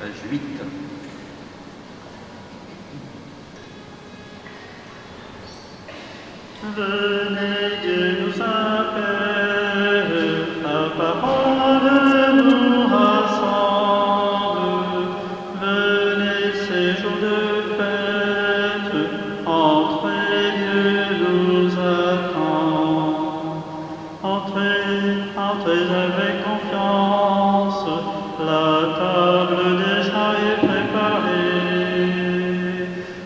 page 8. Venez, Dieu nous appelle, ta parole nous rassemble. Venez, ces jours de fête, entrez, Dieu nous attend. Entrez, entrez avec confiance, la table déjà est préparée.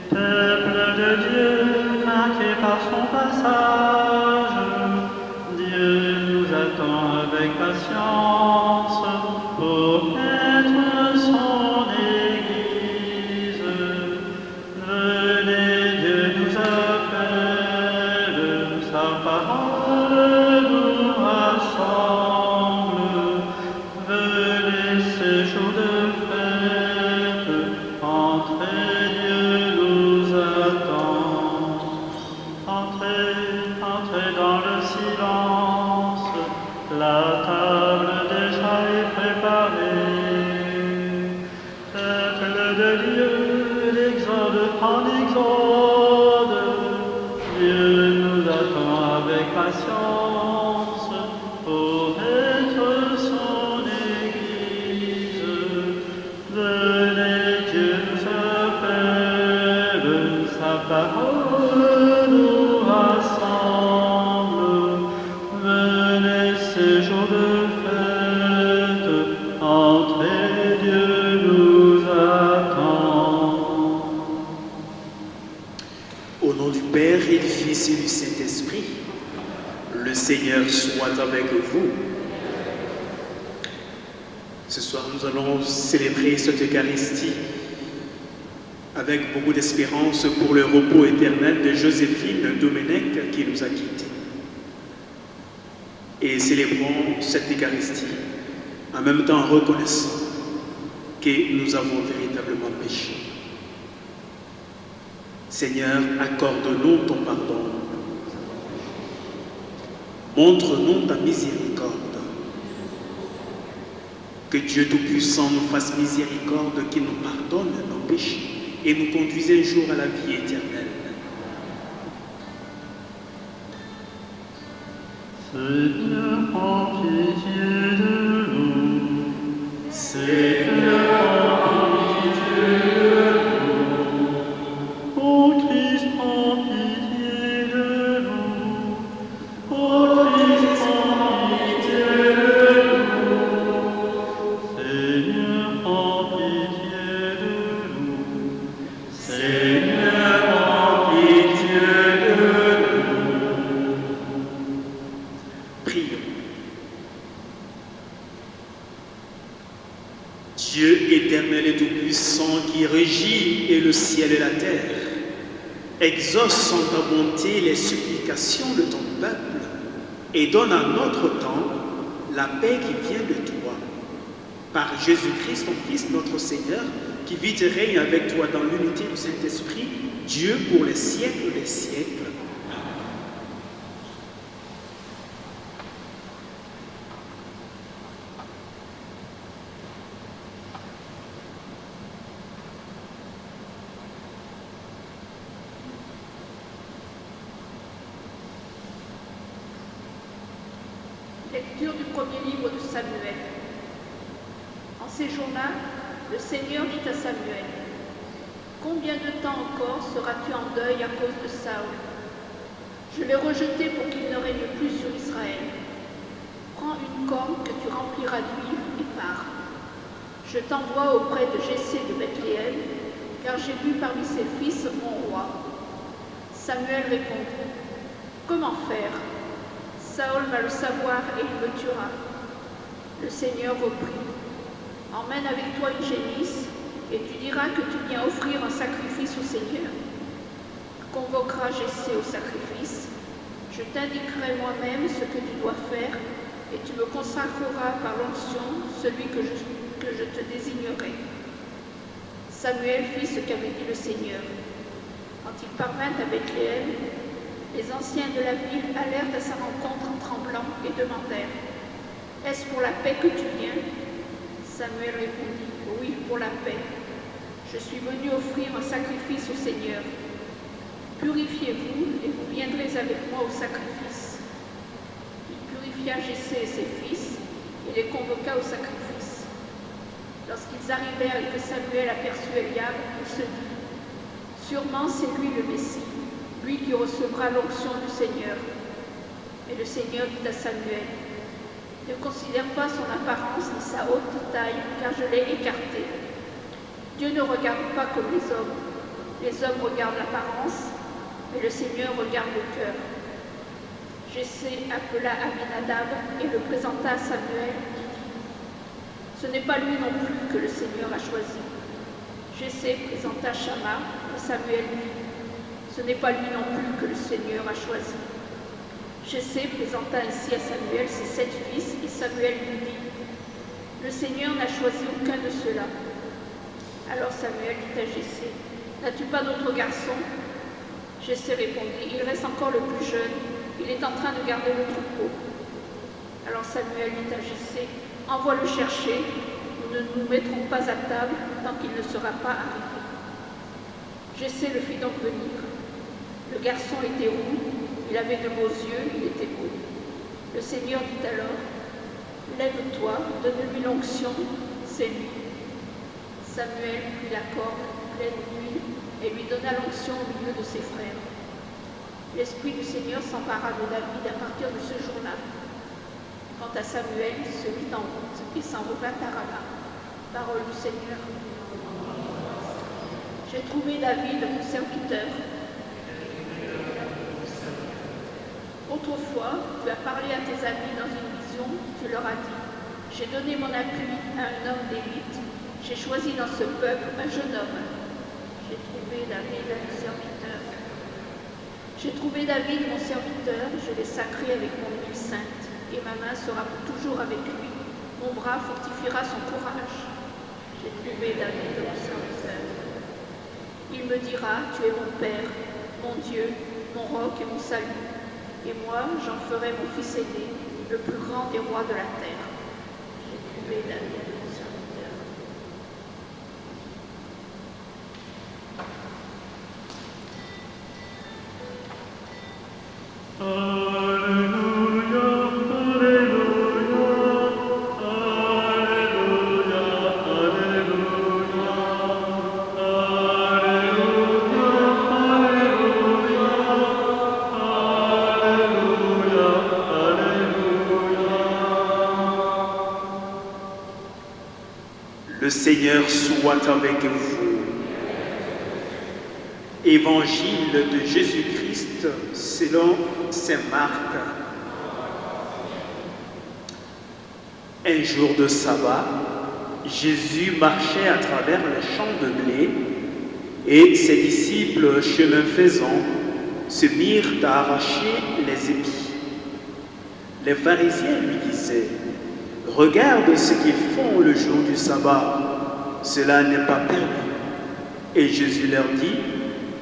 Peuple de Dieu, marqué par son passage, Dieu nous attend avec patience pour être son Église. Venez, Dieu nous appelle, sa parole nous rassemble. Venez, ces jours de fête, entrez, Dieu nous attend. Entrez, entrez dans le silence, la table déjà est préparée. Peuple de Dieu, l'exode en exode, Dieu nous attend avec patience pour être son Église. Venez, Dieu nous appelle, sa parole nous rassemble. Venez, ces jours de fête, entrez, Dieu nous attend. Au nom du Père et du Fils et du Saint-Esprit, le Seigneur soit avec vous. Ce soir, nous allons célébrer cette Eucharistie avec beaucoup d'espérance pour le repos éternel de Joséphine Domenech qui nous a quittés. Et célébrons cette Eucharistie en même temps reconnaissant que nous avons véritablement péché. Seigneur, accorde-nous ton pardon. Montre-nous ta miséricorde. Que Dieu Tout-Puissant nous fasse miséricorde, qu'il nous pardonne nos péchés et nous conduise un jour à la vie éternelle. Seigneur, prends pitié de nous. Seigneur, prends pitié de nous. Ô Christ, prends pitié de nous. Ô Christ, prends pitié de nous. Seigneur, prends pitié de nous. Seigneur, prends pitié de nous. Prions. Dieu éternel et tout-puissant qui régit et le ciel et la terre, exauce en ta bonté les supplications de ton peuple et donne à notre temps la paix qui vient de toi. Par Jésus-Christ, ton Fils, notre Seigneur, qui vit et règne avec toi dans l'unité du Saint-Esprit, Dieu pour les siècles des siècles. Lecture du premier livre de Samuel. En ces jours-là, le Seigneur dit à Samuel, « Combien de temps encore seras-tu en deuil à cause de Saül? Je l'ai rejeté pour qu'il ne règne plus sur Israël. Prends une corne que tu rempliras d'huile et pars. Je t'envoie auprès de Jessé de Bethléem, car j'ai vu parmi ses fils mon roi. » Samuel répondit, « Comment faire? Saül va le savoir et il me tuera. » Le Seigneur reprit, « Emmène avec toi une génisse, et tu diras que tu viens offrir un sacrifice au Seigneur. Tu convoqueras Jessé au sacrifice. Je t'indiquerai moi-même ce que tu dois faire, et tu me consacreras par l'onction celui que je te désignerai. » Samuel fit ce qu'avait dit le Seigneur. Quand il parvint à Bethléem, les anciens de la ville allèrent à sa rencontre en tremblant et demandèrent, « Est-ce pour la paix que tu viens ?» Samuel répondit, « oui, pour la paix. Je suis venu offrir un sacrifice au Seigneur. Purifiez-vous et vous viendrez avec moi au sacrifice. Il purifia Jessé et ses fils et les convoqua au sacrifice. Lorsqu'ils arrivèrent et que Samuel aperçut Eliab, il se dit, « Sûrement c'est lui le Messie, lui qui recevra l'onction du Seigneur. » Et le Seigneur dit à Samuel, « Ne considère pas son apparence ni sa haute taille, car je l'ai écarté. Dieu ne regarde pas comme les hommes. Les hommes regardent l'apparence, mais le Seigneur regarde le cœur. » Jessé appela Abinadab et le présenta à Samuel, qui dit, « Ce n'est pas lui non plus que le Seigneur a choisi. » Jessé présenta Shama et Samuel dit, « Ce n'est pas lui non plus que le Seigneur a choisi. » Jessé présenta ainsi à Samuel ses 7 fils et Samuel lui dit, « Le Seigneur n'a choisi aucun de ceux-là. » Alors Samuel dit à Jessé, « N'as-tu pas d'autre garçon ?» Jessé répondit, « Il reste encore le plus jeune, il est en train de garder le troupeau. » Alors Samuel dit à Jessé, « Envoie-le chercher, nous ne nous mettrons pas à table tant qu'il ne sera pas arrivé. » Jessé le fit donc venir. Le garçon était roux, il avait de beaux yeux, il était beau. Le Seigneur dit alors, « Lève-toi, donne-lui l'onction, c'est lui. » Samuel prit la corde pleine d'huile et lui donna l'onction au milieu de ses frères. L'Esprit du Seigneur s'empara de David à partir de ce jour-là. Quant à Samuel, il se mit en route et s'en revint à Rama. Parole du Seigneur. J'ai trouvé David, mon serviteur. Autrefois, tu as parlé à tes amis dans une vision, tu leur as dit, « J'ai donné mon appui à un homme d'élite, j'ai choisi dans ce peuple un jeune homme. » J'ai trouvé David, mon serviteur. J'ai trouvé David, mon serviteur, je l'ai sacré avec mon huile sainte, et ma main sera pour toujours avec lui. Mon bras fortifiera son courage. J'ai trouvé David, mon serviteur. Il me dira, tu es mon Père, mon Dieu, mon roc et mon salut. Et moi, j'en ferai mon fils aîné, le plus grand des rois de la terre. J'ai trouvé David, mon serviteur. Alléluia, Alléluia, Alléluia, Alléluia, Alléluia, Alléluia. Le Seigneur soit avec vous. Évangile de Jésus-Christ selon saint Marc. Un jour de sabbat, Jésus marchait à travers les champs de blé et ses disciples, chemin faisant, se mirent à arracher les épis. Les pharisiens lui disaient, « Regarde ce qu'ils font le jour du sabbat, cela n'est pas permis. » Et Jésus leur dit,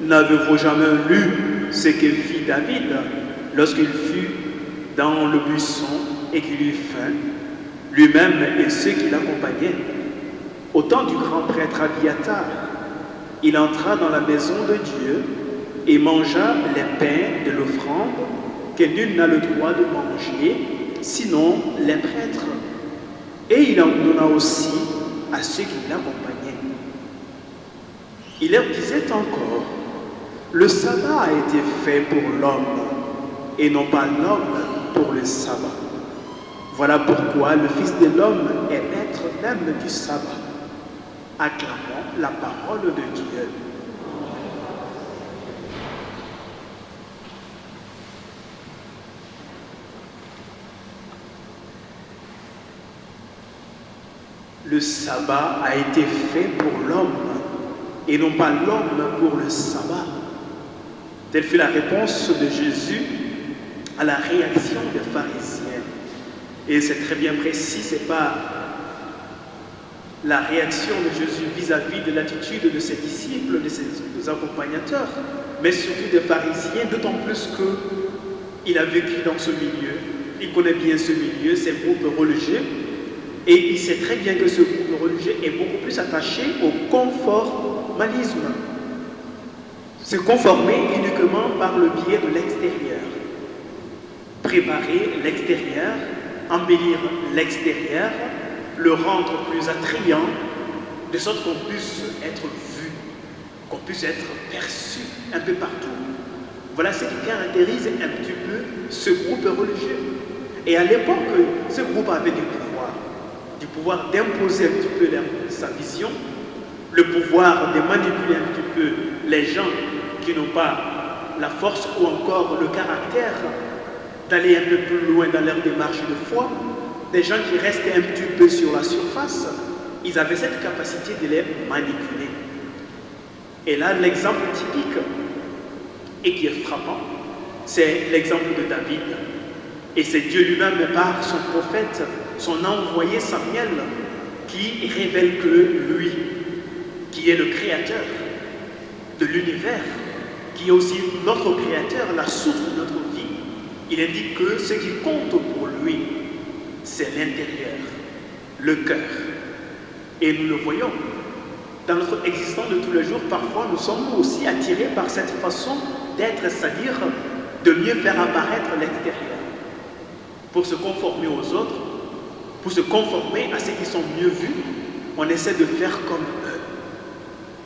« N'avez-vous jamais lu ce que fit David lorsqu'il fut dans le buisson et qu'il eut faim, lui-même et ceux qui l'accompagnaient? Au temps du grand prêtre Abiatar, il entra dans la maison de Dieu et mangea les pains de l'offrande que nul n'a le droit de manger, sinon les prêtres. Et il en donna aussi à ceux qui l'accompagnaient. Il leur disait encore, le sabbat a été fait pour l'homme, et non pas l'homme pour le sabbat. Voilà pourquoi le Fils de l'homme est maître même du sabbat. Acclamons la parole de Dieu. Le sabbat a été fait pour l'homme, et non pas l'homme pour le sabbat. Telle fut la réponse de Jésus à la réaction des pharisiens. Et c'est très bien précis, ce n'est pas la réaction de Jésus vis-à-vis de l'attitude de ses disciples, de ses accompagnateurs, mais surtout des pharisiens, d'autant plus qu'il a vécu dans ce milieu, il connaît bien ce milieu, ses groupes religieux, Et il sait très bien que ce groupe religieux est beaucoup plus attaché au conformalisme. Se conformer uniquement par le biais de l'extérieur. Préparer l'extérieur, embellir l'extérieur, le rendre plus attrayant, de sorte qu'on puisse être vu, qu'on puisse être perçu un peu partout. Voilà ce qui caractérise un petit peu ce groupe religieux. Et à l'époque, ce groupe avait du pouvoir d'imposer un petit peu sa vision, le pouvoir de manipuler un petit peu les gens qui n'ont pas la force ou encore le caractère d'aller un peu plus loin dans leur démarche de foi, des gens qui restaient un petit peu sur la surface, ils avaient cette capacité de les manipuler. Et là, l'exemple typique et qui est frappant, c'est l'exemple de David. Et c'est Dieu lui-même, par son prophète, son envoyé Samuel, qui révèle que lui, qui est le créateur de l'univers, qui est aussi notre créateur, la source de notre vie, il indique que ce qui compte pour lui, c'est l'intérieur, le cœur. Et nous le voyons dans notre existence de tous les jours. Parfois, nous sommes aussi attirés par cette façon d'être, c'est-à-dire de mieux faire apparaître l'extérieur, pour se conformer aux autres, pour se conformer à ceux qui sont mieux vus. On essaie de faire comme eux.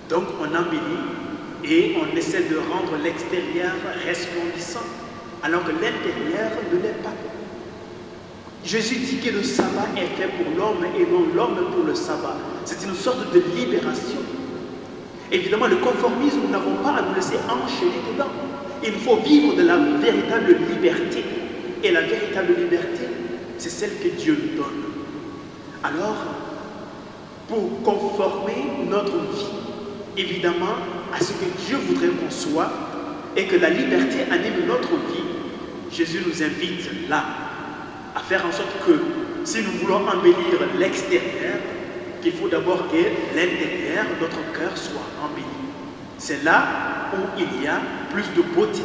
Donc, on embellit et on essaie de rendre l'extérieur resplendissant, alors que l'intérieur ne l'est pas. Jésus dit que le sabbat est fait pour l'homme et non l'homme pour le sabbat. C'est une sorte de libération. Évidemment, le conformisme, nous n'avons pas à nous laisser enchaîner dedans. Il faut vivre de la véritable liberté. Et la véritable liberté, c'est celle que Dieu nous donne. Alors, pour conformer notre vie, évidemment, à ce que Dieu voudrait qu'on soit, et que la liberté anime notre vie, Jésus nous invite là à faire en sorte que, si nous voulons embellir l'extérieur, qu'il faut d'abord que l'intérieur, notre cœur, soit embelli. C'est là où il y a plus de beauté,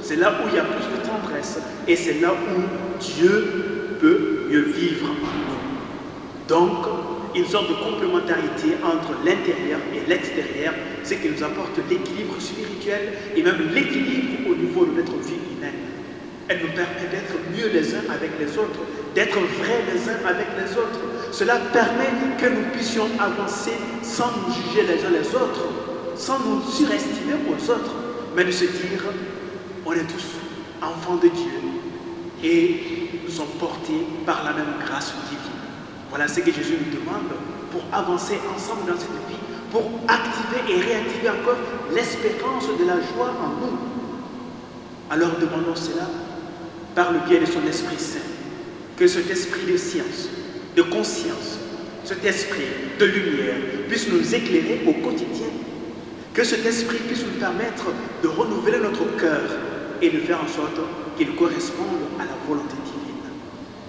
c'est là où il y a plus de tendresse, et c'est là où Dieu peut mieux vivre en nous. Donc, une sorte de complémentarité entre l'intérieur et l'extérieur, c'est qui nous apporte l'équilibre spirituel et même l'équilibre au niveau de notre vie humaine. Elle nous permet d'être mieux les uns avec les autres, d'être vrais les uns avec les autres. Cela permet que nous puissions avancer sans nous juger les uns les autres, sans nous surestimer aux autres, mais de se dire, on est tous enfants de Dieu et nous sommes portés par la même grâce divine. Voilà ce que Jésus nous demande pour avancer ensemble dans cette vie, pour activer et réactiver encore l'espérance de la joie en nous. Alors demandons cela par le biais de son Esprit Saint, que cet esprit de science, de conscience, cet esprit de lumière puisse nous éclairer au quotidien, que cet esprit puisse nous permettre de renouveler notre cœur et de faire en sorte qu'il corresponde à la volonté divine.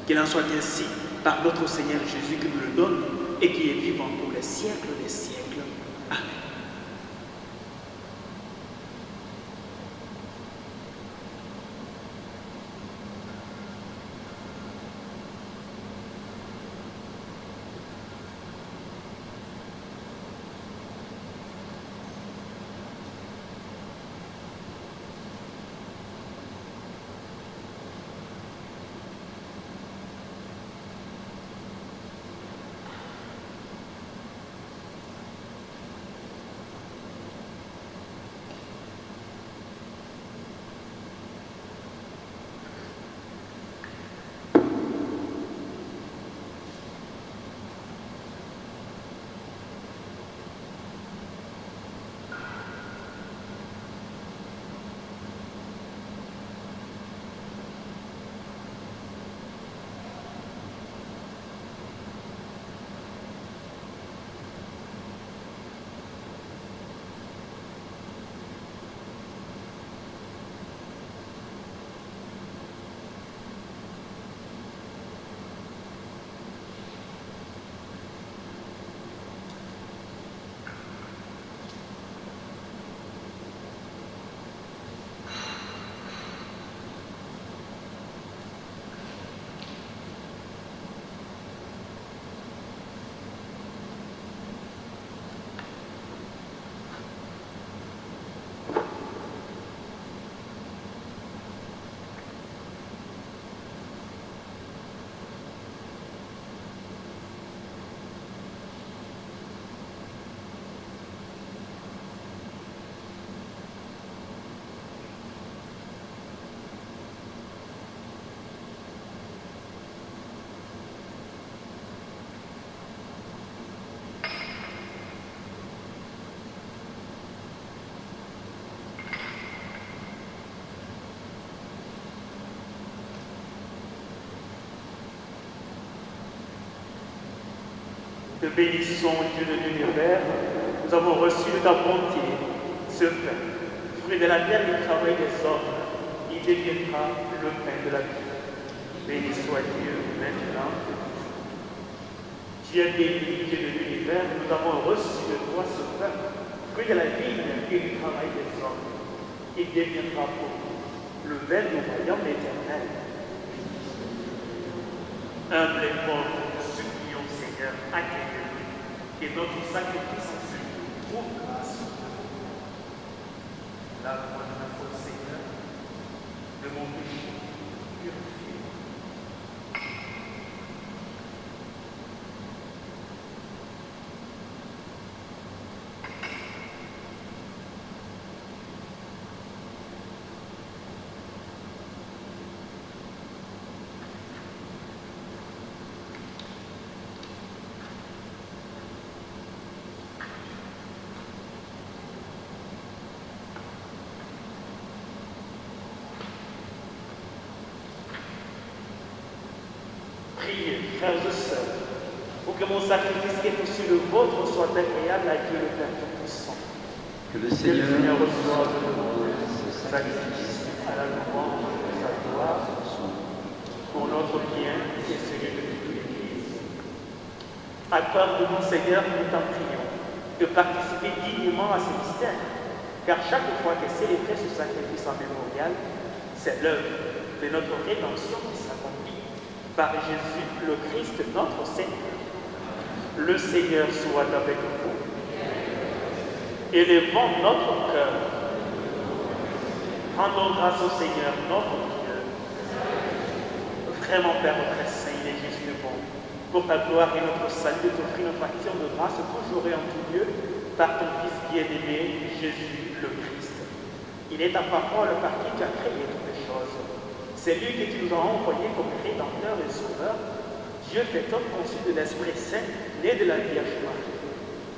Qu'il en soit ainsi par notre Seigneur Jésus qui nous le donne et qui est vivant pour les siècles des siècles. Amen. Te bénissons, Dieu de l'univers, nous avons reçu de ta bonté ce pain, fruit de la terre du travail des hommes, il deviendra le pain de la vie. Béni soit Dieu maintenant. Tu es béni, Dieu de l'univers, nous avons reçu de toi ce pain, fruit de la vigne et du travail des hommes. Il deviendra pour nous le verre du royaume éternel. Humble et pauvre, nous supplions, Seigneur, accueille-nous et notre sacrifice en ce jour trouve grâce. Lave-moi de ma faute, Seigneur, de mon péché, purifie. Priez, frères et sœurs, pour que mon sacrifice qui est aussi le vôtre soit agréable à Dieu le Père Tout-Puissant. Que le Que le Seigneur Seigneur reçoive de nous ce ce sacrifice à la louange de sa gloire, pour notre bien et celui de toute l'Église. Accorde-nous, Seigneur, nous t'en prions, de participer dignement à ce mystère, car chaque fois que célébrer ce sacrifice en mémorial, c'est l'œuvre de notre rédemption qui s'accomplit par Jésus, le Christ, notre Seigneur. Le Seigneur soit avec vous. Élevons notre cœur. Rendons grâce au Seigneur, notre Dieu. Vraiment, Père très saint, il est juste bon, pour ta gloire et notre salut, de t'offrir notre action de grâce toujours et en tout lieu, par ton Fils bien-aimé, Jésus, le Christ. Il est ta parole par qui tu as créé toutes les choses. C'est lui que tu nous as envoyé comme Rédempteur et Sauveur. Dieu fait homme conçu de l'Esprit Saint, né de la Vierge Marie,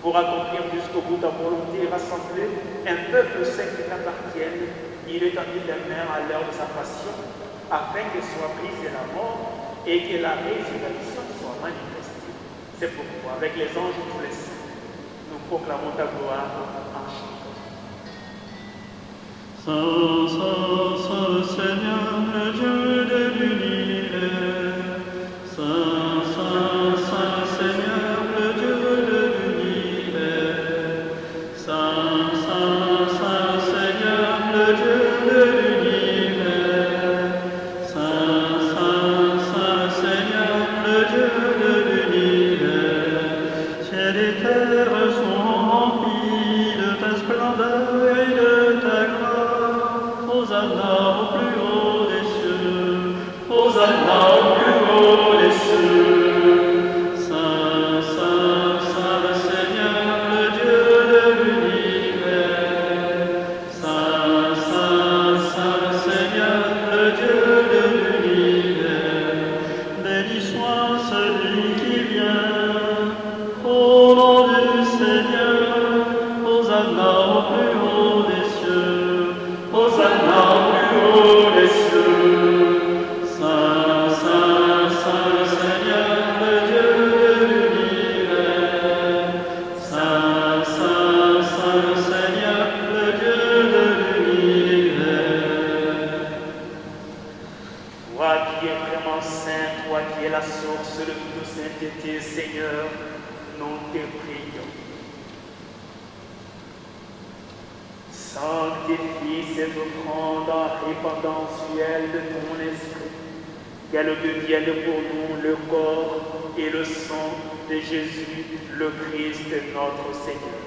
pour accomplir jusqu'au bout ta volonté et rassembler un peuple saint qui t'appartienne. Il étendit les mains à l'heure de sa passion, afin que soit brisée la mort et que la résurrection soit manifestée. C'est pourquoi, avec les anges et tous les saints, nous proclamons ta gloire en chantant. Saint, Saint, Saint Seigneur, le Dieu de l'univers. Saint, Saint, Saint Seigneur, le Dieu de l'univers. Saint, Saint, Saint Seigneur, le Dieu de l'univers. Saint, Saint, Saint Seigneur, le Dieu de l'univers. Ciel et terre sont remplis de ta splendeur et de ta gloire. Hosanna au plus haut des cieux. Hosanna au plus haut des cieux. Saint, Saint, Saint Seigneur, le Dieu de l'univers. Saint, Saint, Saint Seigneur, le Dieu de l'univers. Béni soit celui qui vient au nom du Seigneur. Hosanna au plus haut des cieux. Hosanna au plus haut des cieux. Saint, Saint, Saint Seigneur, le Dieu de l'univers. Saint, Saint, Saint Seigneur, le Dieu de l'univers. Toi qui es vraiment saint, toi qui es la source de toute sainteté, Seigneur, nous te prions. Sanctifie cette offrande en répandant ciel de ton esprit, qu'elle devienne pour nous le corps et le sang de Jésus, le Christ, notre Seigneur.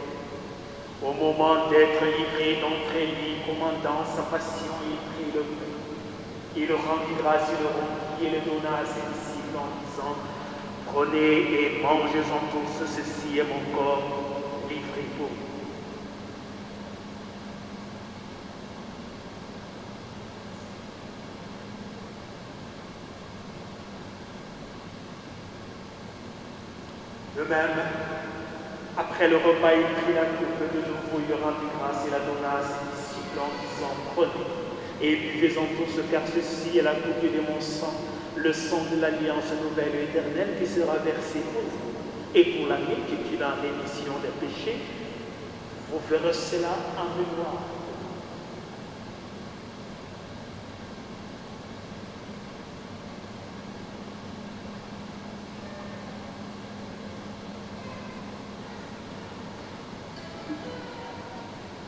Au moment d'être livré d'entrée lui, commandant sa passion, il prit le pain. Il rendit grâce, il le rompit et le donna à ses disciples en disant: Prenez et mangez-en tous, ceci est mon corps livré pour vous. De même, après le repas, il prit la coupe de nouveau, il rendit grâce et la donna à ses disciples en disant: Prenez et buvez-en tous, car ceci est la coupe de mon sang, le sang de l'alliance nouvelle et éternelle qui sera versé pour vous et pour la multitude en rémission des péchés, vous ferez cela en mémoire.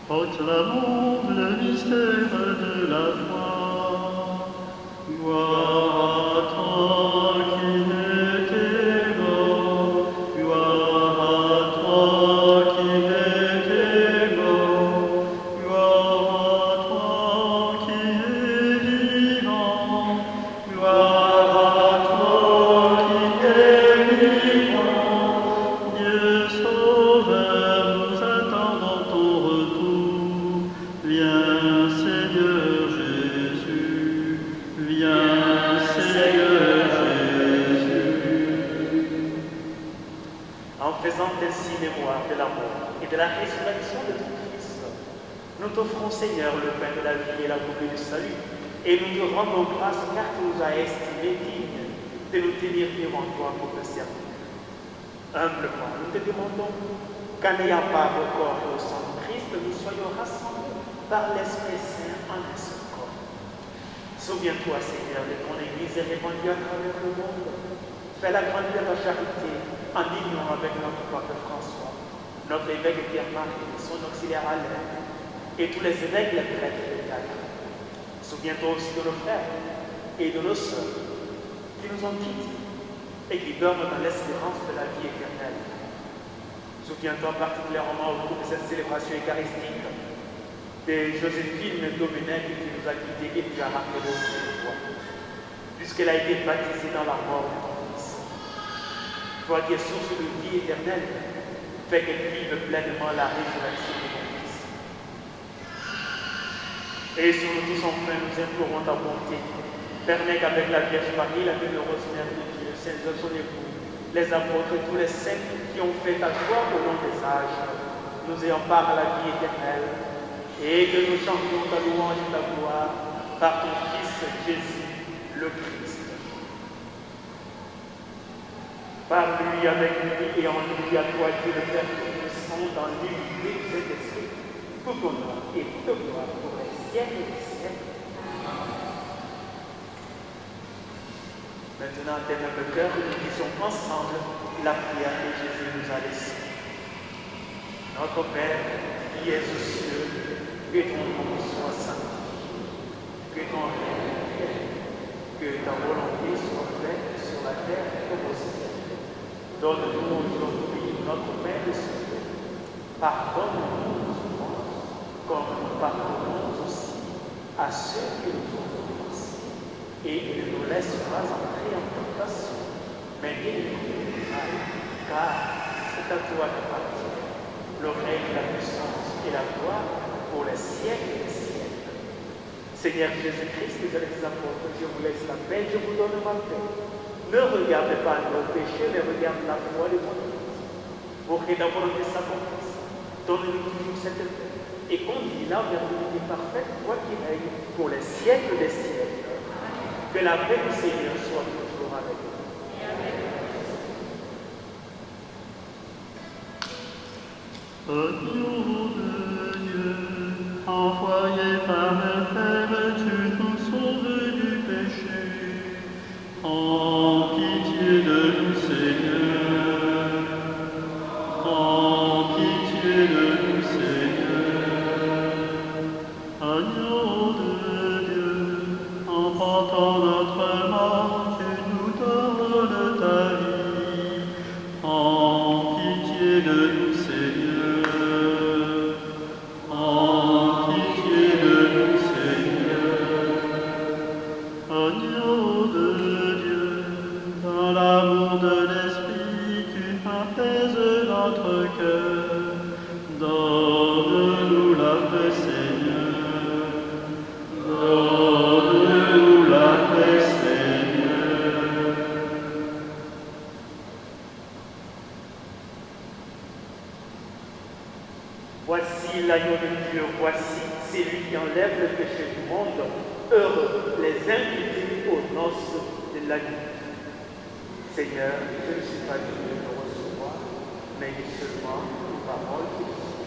Proclamons le mystère de la foi. Gloire à toi qui n'étais mort, gloire à toi qui n'étais mort, gloire à toi qui es vivant, gloire à toi qui es vivant. Dieu Sauveur, nous attendons ton retour. Viens Seigneur Jésus, viens Seigneur Jésus. En faisant ainsi mémoire de la mort et de la résurrection de ton Fils, nous t'offrons, Seigneur, le pain de la vie et la bougie du salut, et nous te rendons grâce car tu nous as estimés dignes de nous tenir devant toi pour te servir. Humblement, nous te demandons qu'en n'ayant pas recours au sang de Christ, nous soyons rassemblés par l'Esprit Saint en un seul corps. Souviens-toi, Seigneur, de ton Église répandue à travers le monde. Fais-la grandir en charité en union avec notre pape François, notre évêque Pierre-Marie, son auxiliaire Alain, et tous les évêques, les prêtres et les diacres. Souviens-toi aussi de nos frères et de nos sœurs qui nous ont quittés et qui dorment dans l'espérance de la vie éternelle. Souviens-toi particulièrement au cours de cette célébration eucharistique de Joséphine Domenech qui nous a quittés et qui a rappelé aussi de toi, puisqu'elle a été baptisée dans la mort de ton Fils. Toi qui es source de vie éternelle, fais qu'elle vive pleinement la résurrection de ton Fils. Et sur nous tous enfin, nous implorons ta bonté. Permets qu'avec la Vierge Marie, la bienheureuse Mère de Dieu, Saint-Joseph son époux, les apôtres et tous les saints qui ont fait ta gloire au long des âges, nous ayons part à la vie éternelle, et que nous chantions ta louange et ta gloire par ton Fils Jésus le Christ. Par lui, avec lui et en lui, à toi, Dieu le Père Tout-Puissant, dans l'unité de cet esprit, tout honneur et toute gloire pour les siècles des siècles. Maintenant, tel un cœur, nous disons ensemble la prière que Jésus nous a laissée. Notre Père, qui es aux cieux, que ton nom soit sanctifié, que ton règne vienne, que ta volonté soit faite sur la terre comme au ciel. Donne-nous aujourd'hui notre pain de ce jour. Pardonne-nous nos offenses, comme nous pardonnons aussi à ceux qui nous ont offensés. Et ne nous laisse pas entrer en tentation, mais délivre-nous du mal, car c'est à toi qu'appartient le règne, la puissance et la gloire pour les siècles des siècles. Seigneur Jésus-Christ, vous êtes les apôtres, je vous laisse la paix, je vous donne ma paix. Ne regardez pas nos péchés, mais regarde la foi de ton Église. Pour que ta volonté s'accomplisse, donne-nous toujours cette paix et conduis-la vers l'unité parfaite, toi qui règnes pour les siècles des siècles. Que la paix du Seigneur soit toujours avec nous. Agneau de Dieu, envoyé par le Père, tu nous sauves du péché. En pitié de nous, Seigneur. En pitié de nous, Seigneur. Agneau de Dieu, en portant notre mort, tu nous donnes ta vie. En pitié de nous, Seigneur. En pitié de nous, Seigneur. Agneau de Dieu, dans l'amour de l'Esprit, tu apaises notre cœur. Donne-nous la paix, Seigneur. Donne-nous la paix, Seigneur. Voici l'agneau de Dieu, voici celui qui enlève le péché du monde. Heureux les invités aux noces de l'agneau. Seigneur, je ne suis pas digne de recevoir, mais seulement une parole qui vous suffit.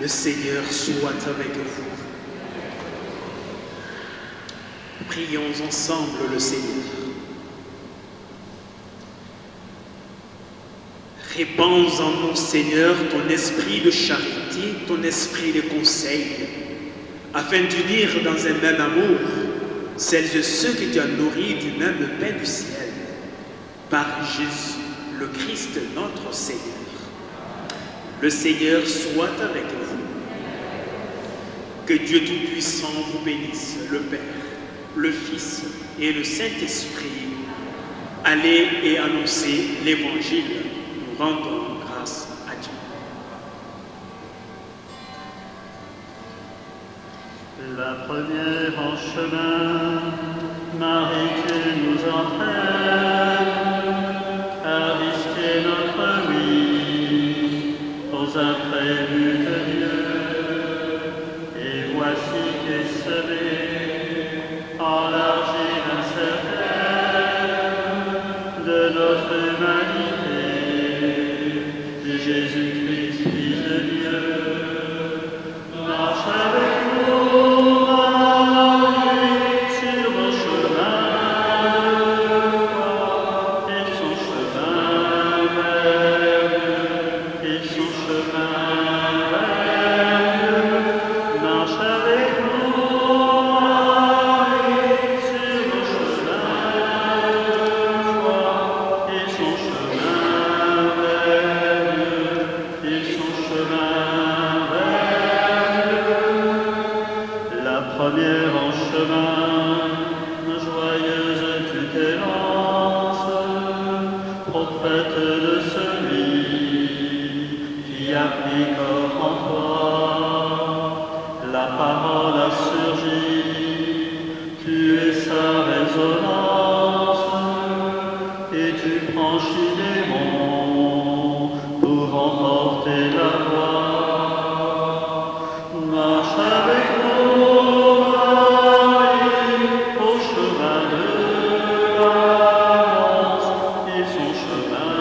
Le Seigneur soit avec vous. Prions ensemble le Seigneur. Répands en nous, Seigneur, ton esprit de charité, ton esprit de conseil, afin d'unir dans un même amour celles et ceux que tu as nourris du même pain du ciel, par Jésus, le Christ notre Seigneur. Le Seigneur soit avec vous. Que Dieu Tout-Puissant vous bénisse, le Père, le Fils et le Saint-Esprit. Allez et annoncez l'Évangile. Nous rendons grâce à Dieu. La première en chemin, Marie, tu nous entraînes à risquer notre vie aux imprévus de Dieu. Et voici qu'est semé en l'argile incertaine de notre humanité, Jésus-Christ, Fils de Dieu. Marche avec nous, Marie, sur nos chemins de foi, et son chemin vers Dieu, et son chemin vers Dieu. Marche avec nous, Marie, sur nos chemins de foi, et son chemin vers Dieu, et son chemin vers Dieu. La première en chemin, joyeuse tutelance, prophète de celui qui a pris corps en toi. La parole a surgi, tu es sa résonance, et tu franchis les monts pour remporter la voie. Marche avec nous, Marie, au chemin de l'avance, et son chemin